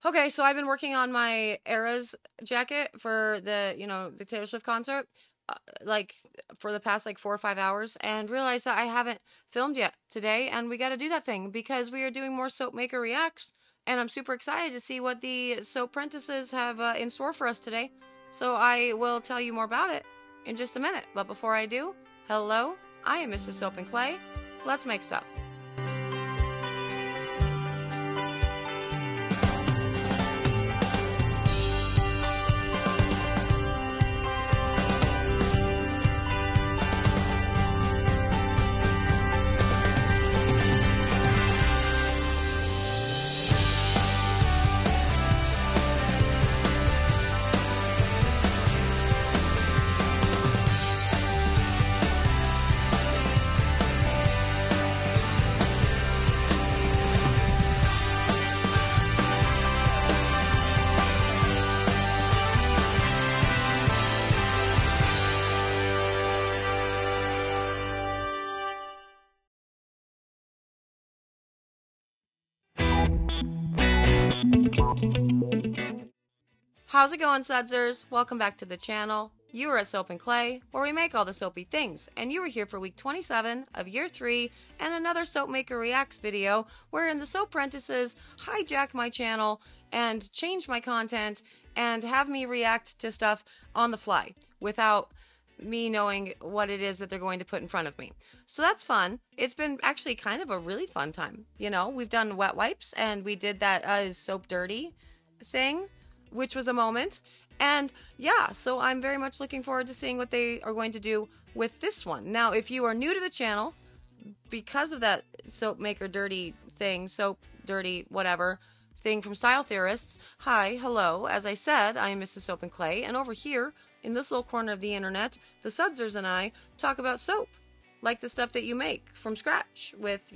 Okay, so I've been working on my Eras jacket for the Taylor Swift concert, like for the past like 4 or 5 hours, and realized that I haven't filmed yet today, and we got to do that thing because we are doing more Soapmaker reacts, and I'm super excited to see what the soap apprentices have in store for us today. So I will tell you more about it in just a minute, but before I do, hello, I am Mrs. Soap and Clay. Let's make stuff. How's it going, Sudsers? Welcome back to the channel. You are at Soap and Clay, where we make all the soapy things, and you are here for week 27 of year 3 and another Soapmaker Reacts video, wherein the soap apprentices hijack my channel and change my content and have me react to stuff on the fly without me knowing what it is that they're going to put in front of me. So that's fun. It's been actually kind of a really fun time. You know, we've done wet wipes, and we did that is soap dirty thing, which was a moment. And yeah, so I'm very much looking forward to seeing what they are going to do with this one. Now, if you are new to the channel, because of that soap maker dirty thing, soap dirty whatever thing from Style Theorists, hi, hello, as I said, I am Mrs. Soap and Clay, and over here, in this little corner of the internet, the Sudsers and I talk about soap, like the stuff that you make from scratch with,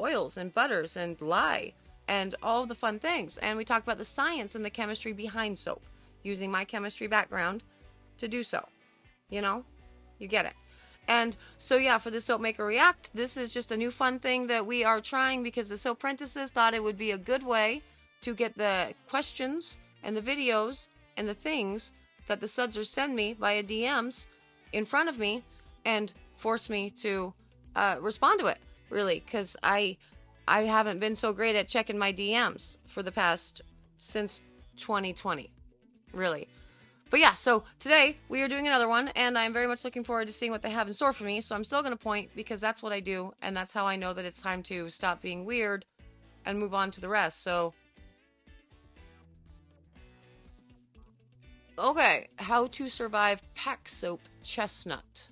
oils and butters and lye and all of the fun things. And we talk about the science and the chemistry behind soap, using my chemistry background to do so. You get it. And so yeah, for the Soapmaker React, this is just a new fun thing that we are trying because the soap apprentices thought it would be a good way to get the questions and the videos and the things that the Sudsers send me via DMs in front of me and force me to respond to it, really, because I haven't been so great at checking my DMs for the past, since 2020, really. But yeah, so today we are doing another one, and I'm very much looking forward to seeing what they have in store for me. So I'm still going to point because that's what I do, and that's how I know that it's time to stop being weird and move on to the rest. So, okay, how to survive pack soap chestnut.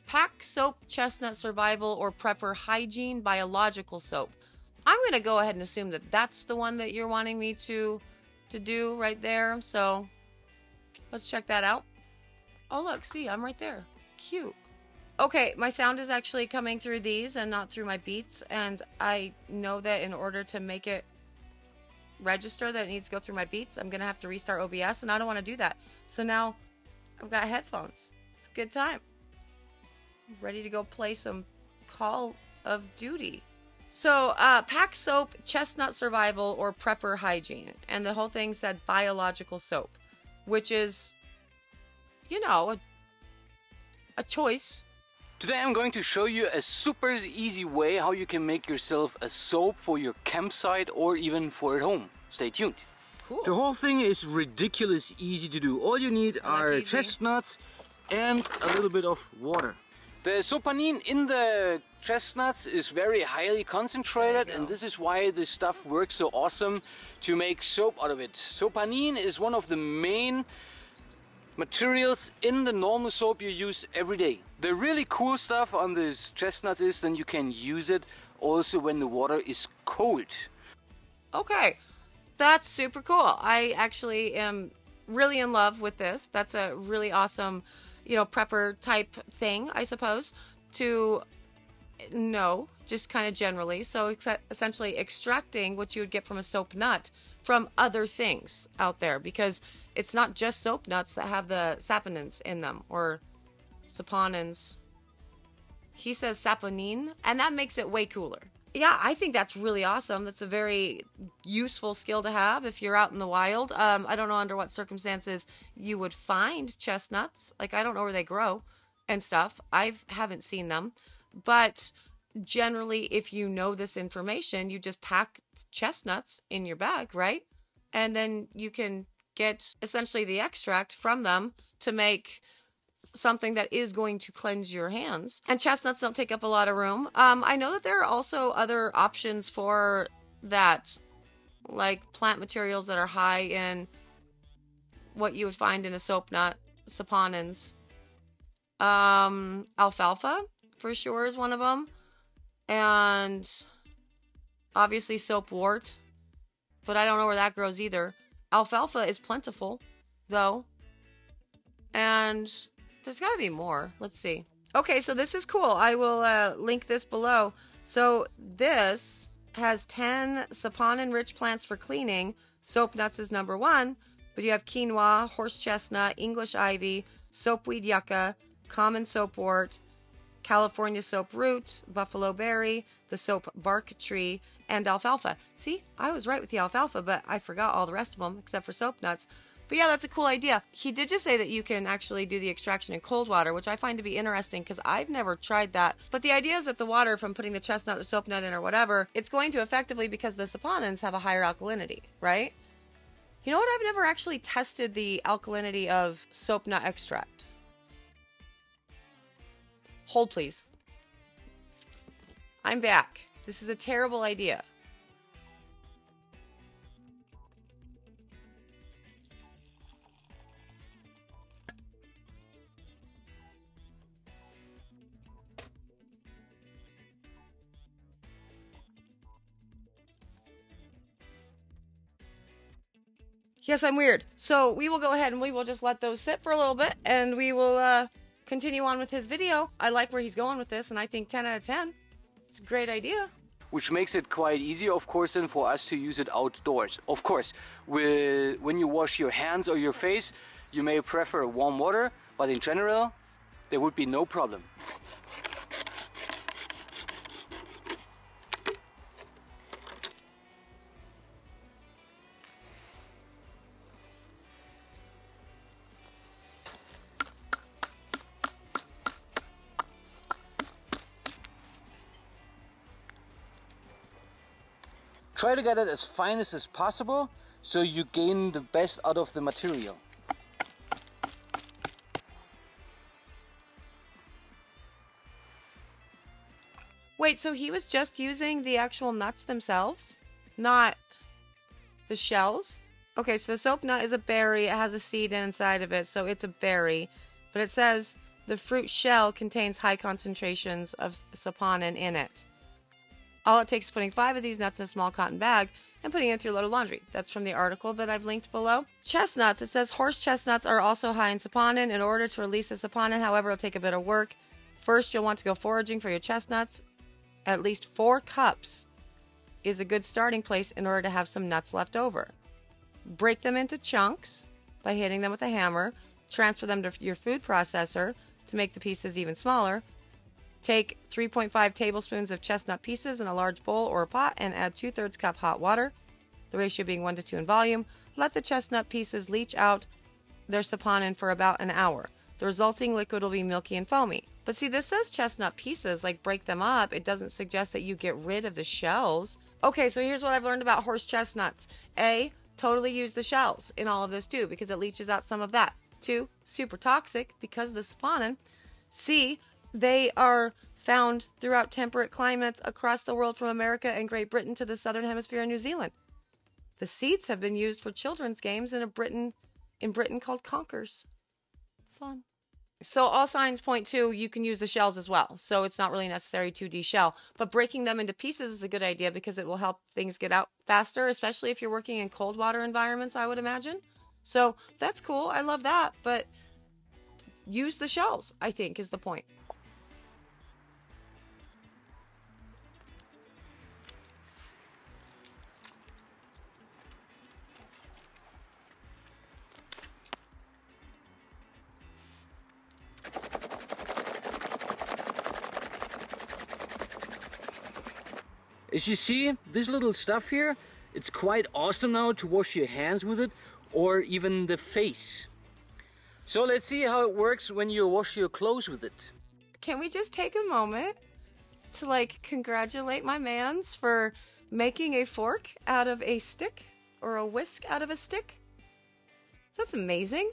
Pack soap chestnut survival or prepper hygiene biological soap. I'm going to go ahead and assume that that's the one that you're wanting me to do right there. So let's check that out. Oh, look, see, I'm right there. Cute. Okay, my sound is actually coming through these and not through my beats. And I know that in order to make it register that it needs to go through my beats, I'm going to have to restart OBS, and I don't want to do that. So now I've got headphones. It's a good time. I'm ready to go play some Call of Duty. So, pack soap, chestnut survival, or prepper hygiene. And the whole thing said biological soap, which is, a choice. Today I'm going to show you a super easy way how you can make yourself a soap for your campsite or even for at home. Stay tuned. Cool. The whole thing is ridiculous easy to do. All you need are chestnuts and a little bit of water. The sopanine in the chestnuts is very highly concentrated, and this is why this stuff works so awesome to make soap out of it. Sopanine is one of the main materials in the normal soap you use every day. The really cool stuff on these chestnuts is then you can use it also when the water is cold. Okay, that's super cool. I actually am really in love with this. That's a really awesome prepper type thing, I suppose, to know, just kind of generally. So essentially extracting what you would get from a soap nut from other things out there, because it's not just soap nuts that have the saponins in them, or saponins. He says saponin, and that makes it way cooler. Yeah, I think that's really awesome. That's a very useful skill to have if you're out in the wild. I don't know under what circumstances you would find chestnuts. Like, I don't know where they grow and stuff. I haven't seen them. But generally, if you know this information, you just pack chestnuts in your bag, right? And then you can get essentially the extract from them to make something that is going to cleanse your hands. And chestnuts don't take up a lot of room. I know that there are also other options for that, like plant materials that are high in what you would find in a soap nut, saponins. Alfalfa for sure is one of them. And obviously soapwort, but I don't know where that grows either. Alfalfa is plentiful, though. And there's got to be more. Let's see. Okay, so this is cool. I will link this below. So this has 10 saponin-rich plants for cleaning. Soap nuts is number 1, but you have quinoa, horse chestnut, English ivy, soapweed yucca, common soapwort, California soap root, buffalo berry, the soap bark tree, and alfalfa. See, I was right with the alfalfa, but I forgot all the rest of them except for soap nuts. But yeah, that's a cool idea. He did just say that you can actually do the extraction in cold water, which I find to be interesting because I've never tried that. But the idea is that the water from putting the chestnut or soap nut in or whatever, it's going to effectively, because the saponins have a higher alkalinity, right? You know what? I've never actually tested the alkalinity of soap nut extract. Hold, please. I'm back. This is a terrible idea. Yes, I'm weird. So we will go ahead and we will just let those sit for a little bit and we will continue on with his video. I like where he's going with this and I think 10 out of 10. It's a great idea. Which makes it quite easy, of course, then for us to use it outdoors. Of course, when you wash your hands or your face, you may prefer warm water, but in general, there would be no problem. Try to get it as fine as possible so you gain the best out of the material. Wait, so he was just using the actual nuts themselves? Not the shells? Okay, so the soap nut is a berry. It has a seed inside of it, so it's a berry. But it says the fruit shell contains high concentrations of saponin in it. All it takes is putting 5 of these nuts in a small cotton bag and putting it through a load of laundry. That's from the article that I've linked below. Chestnuts, it says horse chestnuts are also high in saponin. In order to release the saponin, however, it'll take a bit of work. First, you'll want to go foraging for your chestnuts. At least 4 cups is a good starting place in order to have some nuts left over. Break them into chunks by hitting them with a hammer. Transfer them to your food processor to make the pieces even smaller. Take 3.5 tablespoons of chestnut pieces in a large bowl or a pot and add 2/3 cup hot water, the ratio being 1 to 2 in volume. Let the chestnut pieces leach out their saponin for about an hour. The resulting liquid will be milky and foamy. But see, this says chestnut pieces, like break them up. It doesn't suggest that you get rid of the shells. Okay, so here's what I've learned about horse chestnuts. A, totally use the shells in all of this too because it leaches out some of that. 2, super toxic because of the saponin. C, they are found throughout temperate climates across the world from America and Great Britain to the Southern Hemisphere and New Zealand. The seeds have been used for children's games in Britain called conkers. Fun. So all signs point to you can use the shells as well. So it's not really necessary to deshell. But breaking them into pieces is a good idea because it will help things get out faster, especially if you're working in cold water environments, I would imagine. So that's cool. I love that. But use the shells, I think, is the point. As you see, this little stuff here, it's quite awesome now to wash your hands with it, or even the face. So let's see how it works when you wash your clothes with it. Can we just take a moment to like congratulate my mans for making a fork out of a stick, or a whisk out of a stick? That's amazing.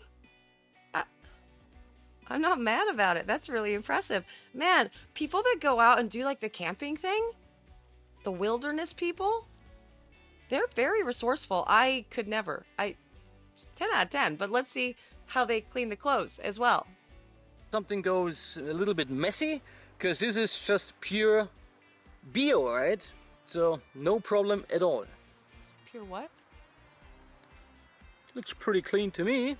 I'm not mad about it. That's really impressive. Man, people that go out and do like the camping thing, the wilderness people, they're very resourceful. I could never. 10 out of 10, but let's see how they clean the clothes as well. Something goes a little bit messy, because this is just pure bio, right? So no problem at all. It's pure what? Looks pretty clean to me.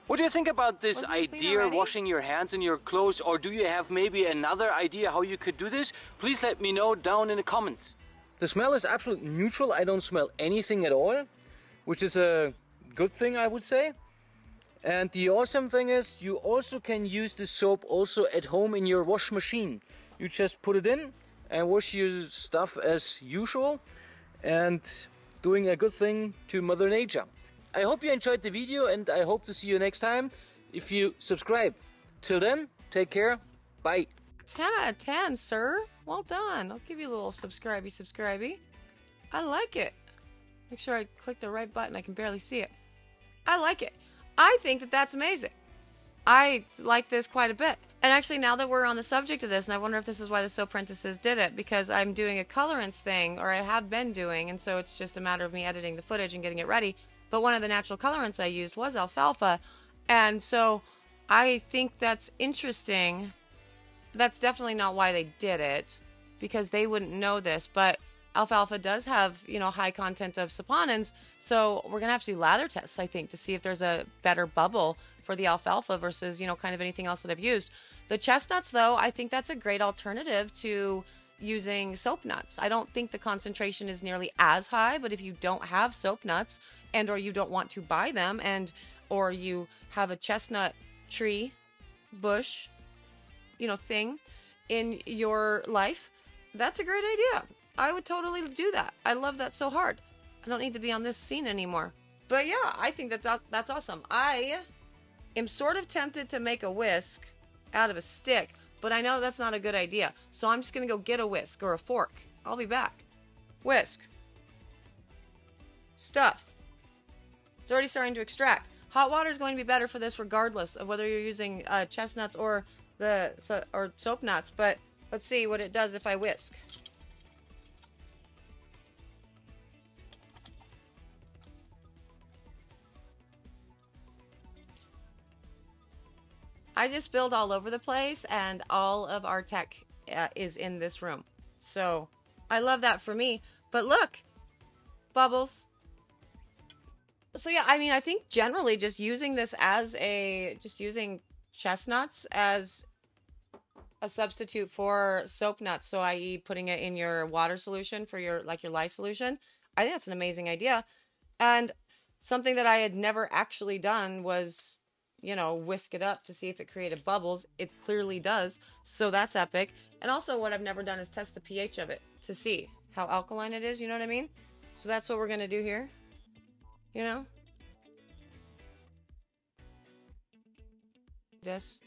What do you think about this idea of washing your hands in your clothes, or do you have maybe another idea how you could do this? Please let me know down in the comments. The smell is absolutely neutral. I don't smell anything at all, which is a good thing, I would say. And the awesome thing is you also can use the soap also at home in your wash machine. You just put it in and wash your stuff as usual, and doing a good thing to Mother Nature. I hope you enjoyed the video, and I hope to see you next time if you subscribe. Till then, take care. Bye. 10 out of 10, sir. Well done. I'll give you a little subscribey. I like it. Make sure I click the right button. I can barely see it. I like it. I think that that's amazing. I like this quite a bit. And actually, now that we're on the subject of this, and I wonder if this is why the Soap Apprentices did it, because I'm doing a colorants thing, or I have been doing, and so it's just a matter of me editing the footage and getting it ready. But one of the natural colorants I used was alfalfa, and so I think that's interesting. That's definitely not why they did it, because they wouldn't know this, but alfalfa does have, high content of saponins, so we're going to have to do lather tests, I think, to see if there's a better bubble for the alfalfa versus, kind of anything else that I've used. The chestnuts, though, I think that's a great alternative to using soap nuts. I don't think the concentration is nearly as high, but if you don't have soap nuts, and or you don't want to buy them, and or you have a chestnut tree, bush, thing in your life, that's a great idea. I would totally do that. I love that so hard. I don't need to be on this scene anymore. But yeah, I think that's awesome. I am sort of tempted to make a whisk out of a stick, but I know that's not a good idea. So I'm just going to go get a whisk or a fork. I'll be back. Whisk. Stuff. It's already starting to extract. Hot water is going to be better for this regardless of whether you're using chestnuts or soap nuts, but let's see what it does if I whisk. I just spilled all over the place, and all of our tech is in this room. So I love that for me. But look, bubbles. So yeah, I think generally just using this as using chestnuts as a substitute for soap nuts, so i.e. putting it in your water solution for your lye solution, I think that's an amazing idea. And something that I had never actually done was, whisk it up to see if it created bubbles. It clearly does, so that's epic. And also what I've never done is test the pH of it to see how alkaline it is, you know what I mean? So that's what we're going to do here. This.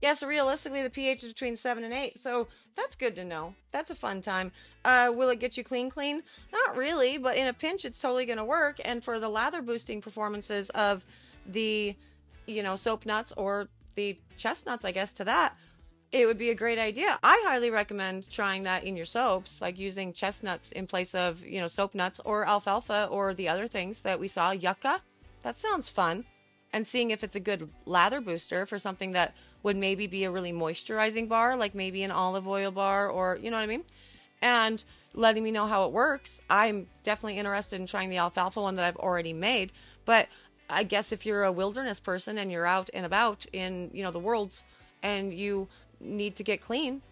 Yeah, so realistically, the pH is between 7 and 8, so that's good to know. That's a fun time. Will it get you clean? Not really, but in a pinch, it's totally going to work. And for the lather boosting performances of the, soap nuts or the chestnuts, I guess, to that, it would be a great idea. I highly recommend trying that in your soaps, like using chestnuts in place of, soap nuts or alfalfa or the other things that we saw, yucca. That sounds fun. And seeing if it's a good lather booster for something that would maybe be a really moisturizing bar, like maybe an olive oil bar, or you know what I mean? And letting me know how it works. I'm definitely interested in trying the alfalfa one that I've already made. But I guess if you're a wilderness person and you're out and about in, the worlds, and you need to get clean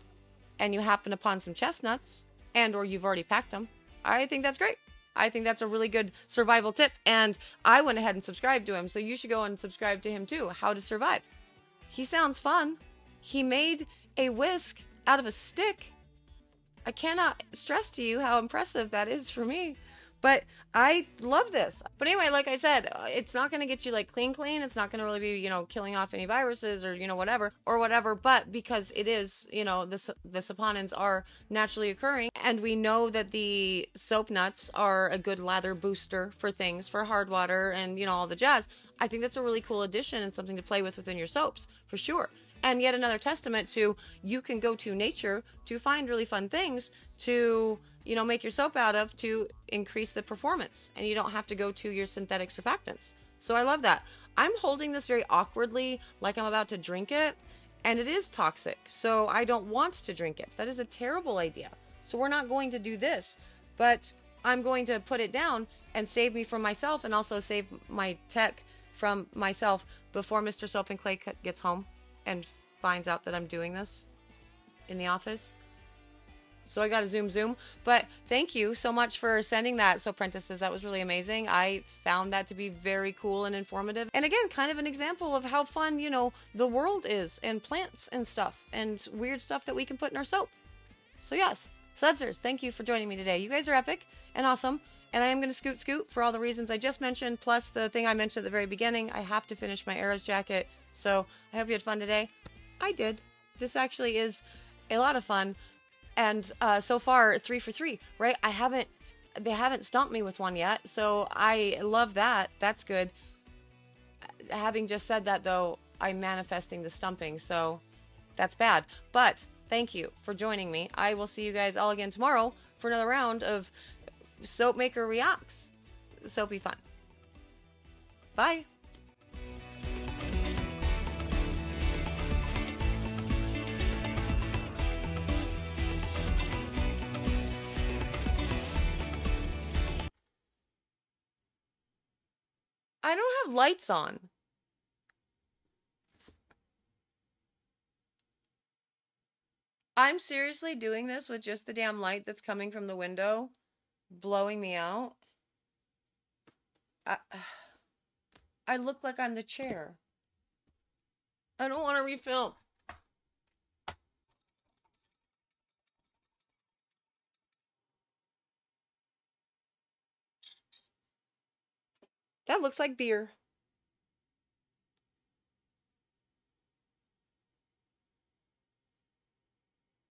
and you happen upon some chestnuts and or you've already packed them, I think that's great. I think that's a really good survival tip, and I went ahead and subscribed to him, so you should go and subscribe to him too. How to survive. He sounds fun. he made a whisk out of a stick. I cannot stress to you how impressive that is for me. But I love this. But anyway, like I said, it's not going to get you like clean. It's not going to really be, killing off any viruses or, whatever. But because it is, the saponins are naturally occurring. And we know that the soap nuts are a good lather booster for things, for hard water and, all the jazz. I think that's a really cool addition and something to play with within your soaps, for sure. And yet another testament to you can go to nature to find really fun things to, make your soap out of to increase the performance. And you don't have to go to your synthetic surfactants. So I love that. I'm holding this very awkwardly like I'm about to drink it. And it is toxic. So I don't want to drink it. That is a terrible idea. So we're not going to do this. But I'm going to put it down and save me from myself and also save my tech from myself before Mr. Soap and Clay gets home and finds out that I'm doing this in the office. So I got to zoom. But thank you so much for sending that, So Apprentices. That was really amazing. I found that to be very cool and informative. And again, kind of an example of how fun, the world is, and plants and stuff and weird stuff that we can put in our soap. So yes, Sudsers, thank you for joining me today. You guys are epic and awesome. And I am going to scoot for all the reasons I just mentioned, plus the thing I mentioned at the very beginning. I have to finish my Eras jacket. So I hope you had fun today. I did. This actually is a lot of fun. And so far, 3 for 3, right? They haven't stumped me with one yet. So I love that. That's good. Having just said that, though, I'm manifesting the stumping. So that's bad. But thank you for joining me. I will see you guys all again tomorrow for another round of Soapmaker Reacts. Soapy fun. Bye. I don't have lights on. I'm seriously doing this with just the damn light that's coming from the window, blowing me out. I look like I'm the chair. I don't want to refilm. That looks like beer.